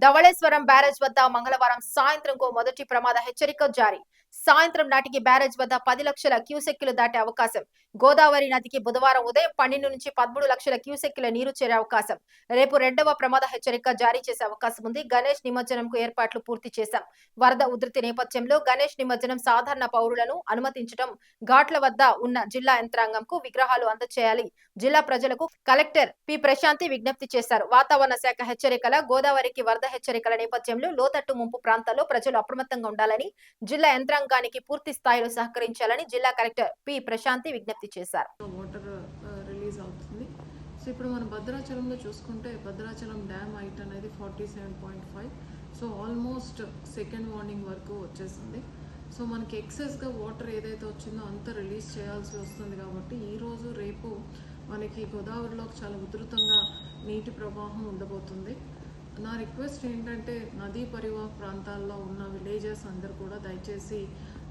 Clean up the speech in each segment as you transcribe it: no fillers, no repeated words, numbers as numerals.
Dhavaleswaram barrage వద్ద మంగళవారం సాయంత్రంకు మొదటి ప్రమాద హెచ్చరిక జారీ. సాయంత్రం నాటికి బ్యారేజ్ వద్ద 10 లక్షల క్యూసెక్కులు దాటే అవకాశం. గోదావరి నదికి బుధవారం ఉదయం 12 నుంచి 13 లక్షల క్యూసెక్కుల నీరు చేరే అవకాశం. రేపు రెండవ ప్రమాద హెచ్చరిక జారీ చేసే అవకాశం ఉంది. గణేష్ నిమజ్జనంకు ఏర్పాట్లు పూర్తి చేశాం. వరద ఉధృతి నేపథ్యంలో గణేష్ నిమజ్జనం సాధారణ పౌరులను అనుమతించడం, ఘాట్ల వద్ద ఉన్న జిల్లా యంత్రాంగంకు విగ్రహాలు అందజేయాలి. జిల్లా ప్రజలకు కలెక్టర్ పి ప్రశాంతి విజ్ఞప్తి చేశారు. వాతావరణ శాఖ హెచ్చరికల గోదావరికి వరద హెచ్చరికల నేపథ్యంలో లోతట్టు ముంపు ప్రాంతాల్లో ప్రజలు అప్రమత్తంగా ఉండాలని, జిల్లా యంత్రాంగానికి పూర్తి స్థాయిలో సహకరించాలని జిల్లా కలెక్టర్ పి ప్రశాంతి విజ్ఞప్తి చేశారు. వాటర్ రిలీజ్ అవుతుంది. సో ఇప్పుడు మనం భద్రాచలంలో చూసుకుంటే భద్రాచలం డ్యామ్ హైట్ అనేది 47.5. సో ఆల్మోస్ట్ సెకండ్ వార్నింగ్ వరకు వచ్చేసింది. సో మనకి ఎక్సెస్గా వాటర్ ఏదైతే వచ్చిందో అంతా రిలీజ్ చేయాల్సి వస్తుంది. కాబట్టి ఈరోజు రేపు మనకి గోదావరిలో చాలా ఉధృతంగా నీటి ప్రవాహం ఉండబోతుంది. నా రిక్వెస్ట్ ఏంటంటే నదీ పరివాహక ప్రాంతాల్లో ఉన్న విలేజెస్ అందరూ కూడా దయచేసి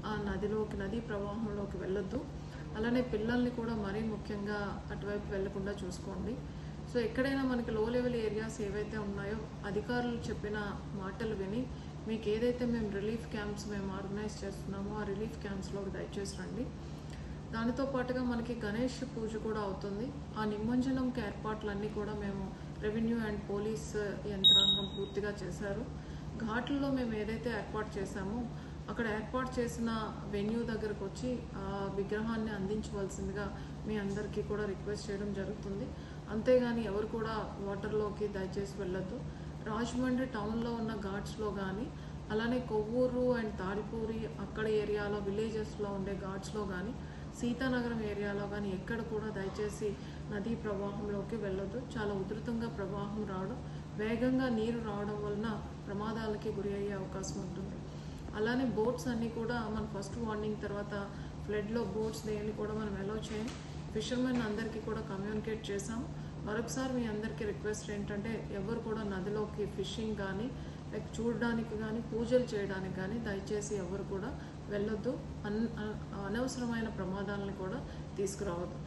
ఆ నదీ ప్రవాహంలోకి వెళ్ళొద్దు. అలానే పిల్లల్ని కూడా మరీ ముఖ్యంగా అటువైపు వెళ్లకుండా చూసుకోండి. సో ఎక్కడైనా మనకి లో లెవెల్ ఏరియాస్ ఏవైతే ఉన్నాయో అధికారులు చెప్పిన మాటలు విని మీకు ఏదైతే మేము రిలీఫ్ క్యాంప్స్ మేము ఆర్గనైజ్ చేస్తున్నామో ఆ రిలీఫ్ క్యాంప్స్లోకి దయచేసి రండి. దానితో పాటుగా మనకి గణేష్ పూజ కూడా అవుతుంది. ఆ నిమజ్జనంకి ఏర్పాట్లన్నీ కూడా మేము రెవెన్యూ అండ్ పోలీస్ యంత్రాంగం పూర్తిగా చేశారు. ఘాట్లలో మేము ఏదైతే ఏర్పాటు చేశామో అక్కడ ఏర్పాటు చేసిన వెన్యూ దగ్గరకు వచ్చి ఆ విగ్రహాన్ని అందించవలసిందిగా మీ అందరికీ కూడా రిక్వెస్ట్ చేయడం జరుగుతుంది. అంతేగాని ఎవరు కూడా వాటర్లోకి దయచేసి వెళ్ళొద్దు. రాజమండ్రి టౌన్లో ఉన్న ఘాట్స్లో కానీ అలానే కొవ్వూరు అండ్ తాడిపూరి అక్కడ ఏరియాలో విలేజెస్లో ఉండే ఘాట్స్లో కానీ సీతానగరం ఏరియాలో కానీ ఎక్కడ కూడా దయచేసి నదీ ప్రవాహంలోకి వెళ్ళొద్దు. చాలా ఉధృతంగా ప్రవాహం రావడం, వేగంగా నీరు రావడం వలన ప్రమాదాలకి గురి అయ్యే అవకాశం ఉంటుంది. అలానే బోట్స్ అన్నీ కూడా మన ఫస్ట్ వార్నింగ్ తర్వాత ఫ్లడ్లో బోట్స్ దేన్ని కూడా మనం అలౌ చేయం. ఫిషర్మెన్ అందరికీ కూడా కమ్యూనికేట్ చేసాం. మరొకసారి మీ అందరికీ రిక్వెస్ట్ ఏంటంటే ఎవరు కూడా నదిలోకి ఫిషింగ్ కానీ లైక్ చూడడానికి కానీ పూజలు చేయడానికి కానీ దయచేసి ఎవరు కూడా వెళ్ళొద్దు. అనవసరమైన ప్రమాదాలను కూడా తీసుకురావద్దు.